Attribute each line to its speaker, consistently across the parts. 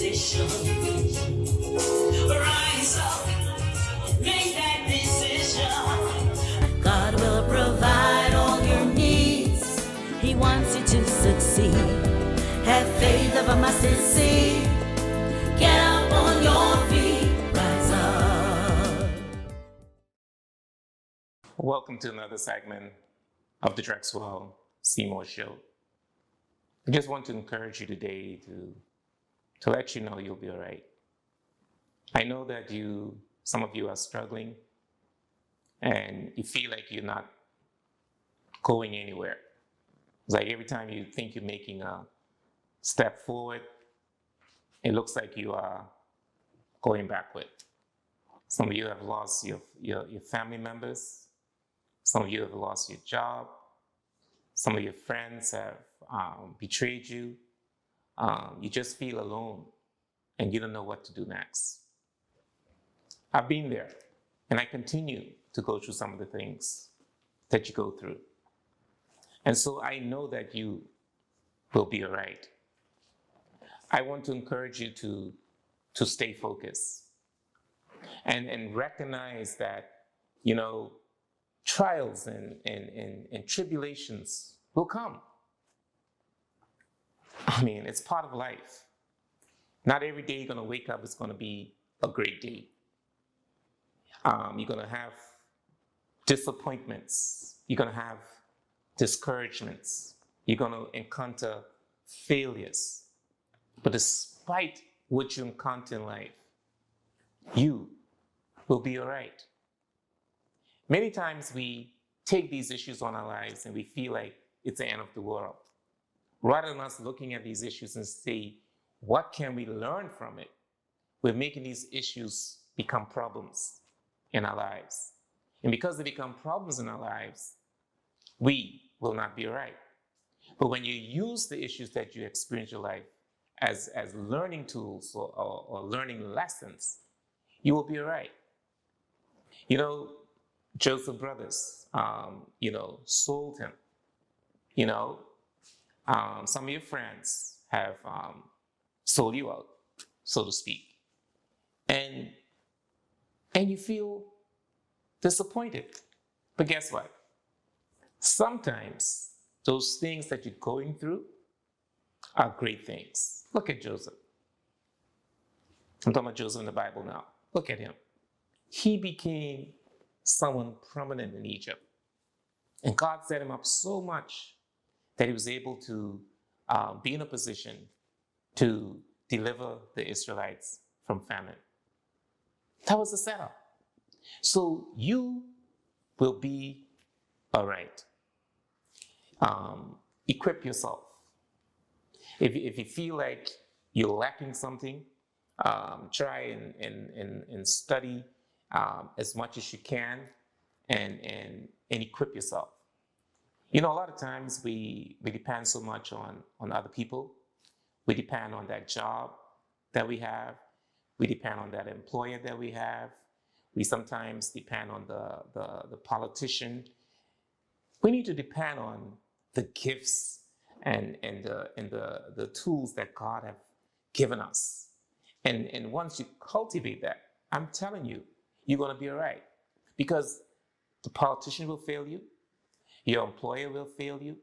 Speaker 1: position. Rise up, make that decision. God will provide all your needs. He wants you to succeed. Have faith of a mustard seed. Get up on your feet. Rise up.
Speaker 2: Welcome to another segment of the Drexwell Seymour Show. I just want to encourage you today to let you know you'll be all right. I know that some of you are struggling and you feel like you're not going anywhere. It's like every time you think you're making a step forward, it looks like you are going backward. Some of you have lost your family members. Some of you have lost your job. Some of your friends have betrayed you. You just feel alone and you don't know what to do next. I've been there and I continue to go through some of the things that you go through. And so I know that you will be all right. I want to encourage you to stay focused and recognize that, trials and tribulations will come. I mean, it's part of life. Not every day you're going to wake up is going to be a great day. You're going to have disappointments. You're going to have discouragements. You're going to encounter failures. But despite what you encounter in life, you will be all right. Many times we take these issues on our lives and we feel like it's the end of the world. Rather than us looking at these issues and say, what can we learn from it? We're making these issues become problems in our lives. And because they become problems in our lives, we will not be all right. But when you use the issues that you experience in your life as learning tools or learning lessons, you will be all right. Joseph brothers, sold him. Some of your friends have sold you out, so to speak. And you feel disappointed. But guess what? Sometimes those things that you're going through are great things. Look at Joseph. I'm talking about Joseph in the Bible now. Look at him. He became someone prominent in Egypt. And God set him up so much that he was able to be in a position to deliver the Israelites from famine. That was the setup. So you will be all right. Equip yourself. If you feel like you're lacking something, try and study as much as you can and equip yourself. A lot of times we depend so much on other people. We depend on that job that we have. We depend on that employer that we have. We sometimes depend on the politician. We need to depend on the gifts and the tools that God have given us. And once you cultivate that, I'm telling you, you're going to be all right. Because the politician will fail you. Your employer will fail you.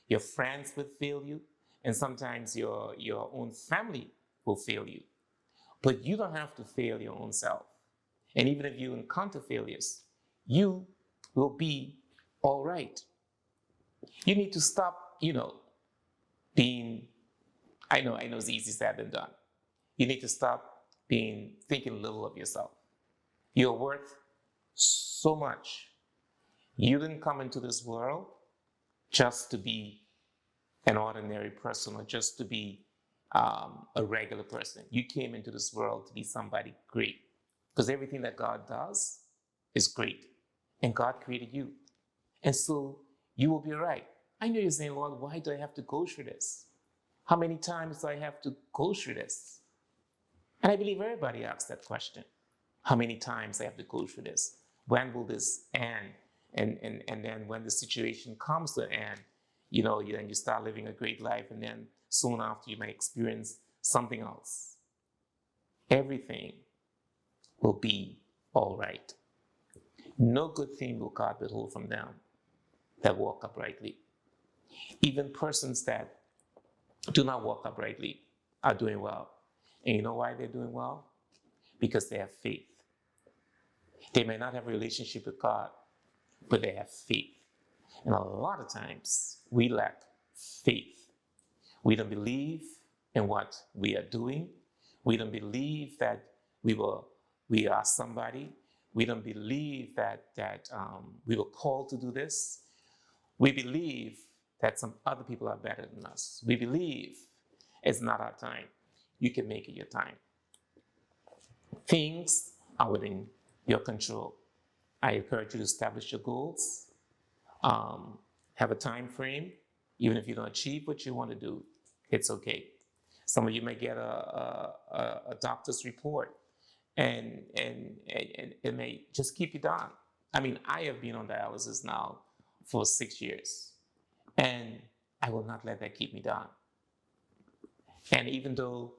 Speaker 2: Your friends will fail you. And sometimes your own family will fail you. But you don't have to fail your own self. And even if you encounter failures, you will be all right. You need to stop, being, I know it's easy said than done. You need to stop thinking little of yourself. You're worth so much. You didn't come into this world just to be an ordinary person or just to be a regular person. You came into this world to be somebody great. Because everything that God does is great. And God created you. And so you will be all right. I know you're saying, Lord, why do I have to go through this? How many times do I have to go through this? And I believe everybody asks that question. How many times I have to go through this? When will this end? And then when the situation comes to an end, then you start living a great life, and then soon after you might experience something else. everything will be all right. No good thing will God withhold from them that walk uprightly. Even persons that do not walk uprightly are doing well. And you know why they're doing well? Because they have faith. They may not have a relationship with God, but they have faith. And a lot of times we lack faith. We don't believe in what we are doing. We don't believe that we are somebody. We don't believe that we were called to do this. We believe that some other people are better than us. We believe it's not our time. You can make it your time. Things are within your control. I encourage you to establish your goals. Have a time frame. Even if you don't achieve what you want to do, it's okay. Some of you may get a doctor's report, and it may just keep you down. I mean, I have been on dialysis now for 6 years, and I will not let that keep me down. And even though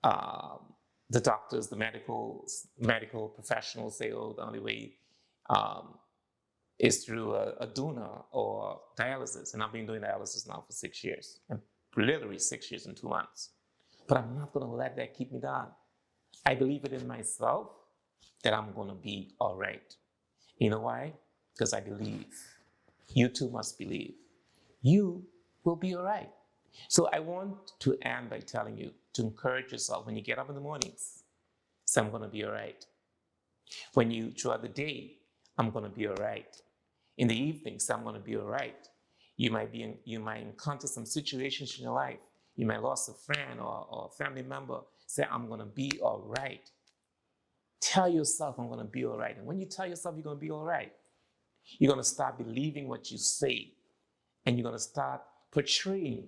Speaker 2: the doctors, the medical professionals say, oh, the only way is through a donor or dialysis. And I've been doing dialysis now for 6 years, and literally 6 years and 2 months. But I'm not going to let that keep me down. I believe it in myself that I'm going to be all right. You know why? Because I believe. You too must believe. You will be all right. So I want to end by telling you to encourage yourself when you get up in the mornings. Say, I'm going to be all right. When you, throughout the day, I'm going to be all right. In the evening, say, I'm going to be all right. You might encounter some situations in your life. You might lose a friend or a family member. Say, I'm going to be all right. Tell yourself, I'm going to be all right. And when you tell yourself you're going to be all right, you're going to start believing what you say. And you're going to start portraying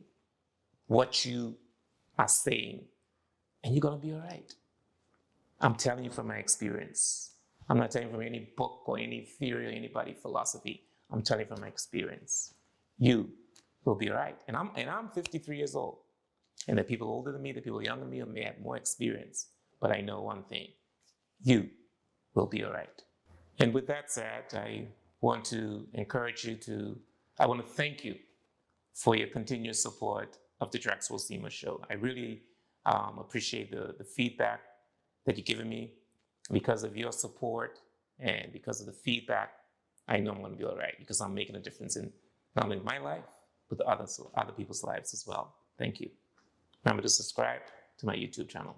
Speaker 2: what you are saying. And you're going to be all right. I'm telling you from my experience. I'm not telling you from any book or any theory or anybody's philosophy. I'm telling you from my experience. You will be all right. And I'm 53 years old. And the people older than me, the people younger than me may have more experience. But I know one thing. You will be all right. And with that said, I want to thank you for your continuous support of the Drexwell Seymour Show. I really appreciate the feedback that you've given me. Because of your support and because of the feedback, I know I'm going to be all right because I'm making a difference in not only my life, but other people's lives as well. Thank you. Remember to subscribe to my YouTube channel.